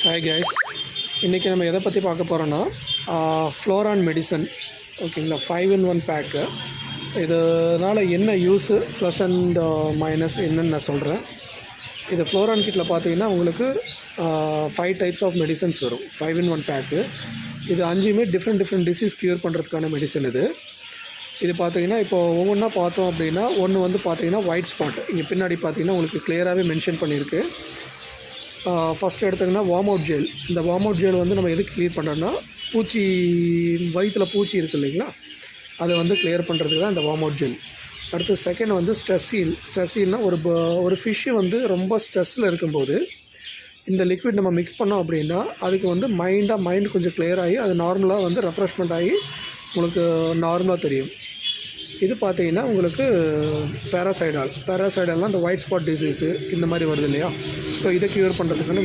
Hi guys, இன்றைக்கி நம்ம எதை பற்றி பார்க்க போகிறோன்னா ஃப்ளோரான் மெடிசன். ஓகேங்களா, 5-in-1 பேக்கு. இதனால் என்ன யூஸு ப்ளஸ் அண்ட் மைனஸ் என்னன்னு நான் சொல்கிறேன். இது ஃப்ளோரான் கிட்டில் பார்த்தீங்கன்னா உங்களுக்கு 5 டைப்ஸ் ஆஃப் மெடிசன்ஸ் வரும். 5-in-1 pack. இது 5மே டிஃப்ரெண்ட் டிசீஸ் க்யூர் பண்ணுறதுக்கான மெடிசன் இது பார்த்தீங்கன்னா இப்போ ஒவ்வொன்றா பார்த்தோம் அப்படின்னா, ஒன்று வந்து பார்த்தீங்கன்னா ஒயிட் ஸ்பாட். இங்கே பின்னாடி பார்த்தீங்கன்னா உங்களுக்கு கிளியராகவே மென்ஷன் பண்ணியிருக்கு. ஃபஸ்ட்டு எடுத்திங்கன்னா வார்ம் அவுட் ஜெல். இந்த வார்ம் அவுட் ஜெல் வந்து நம்ம எதுக்கு க்ளியர் பண்ணுறோன்னா, பூச்சி வயிற்றில் பூச்சி இருக்குது இல்லைங்களா, அதை வந்து கிளியர் பண்ணுறதுக்கு தான் இந்த வார்ம் அவுட் ஜெல். அடுத்து செகண்ட் வந்து ஸ்ட்ரெஸ்ஸீல்னால் ஒரு ஃபிஷ்ஷு வந்து ரொம்ப ஸ்ட்ரெஸ்ஸில் இருக்கும்போது இந்த லிக்விட் நம்ம மிக்ஸ் பண்ணோம் அப்படின்னா அதுக்கு வந்து மைண்டு கொஞ்சம் கிளியர் ஆகி அது நார்மலாக வந்து ரெஃப்ரெஷ்மெண்ட் ஆகி உங்களுக்கு நார்மலாக தெரியும். இது பார்த்தீங்கன்னா உங்களுக்கு பேராசைடால்னால் இந்த ஒயிட் ஸ்பாட் டிசீஸு இந்த மாதிரி வருது இல்லையா, ஸோ இதை க்யூர் பண்ணுறதுக்கான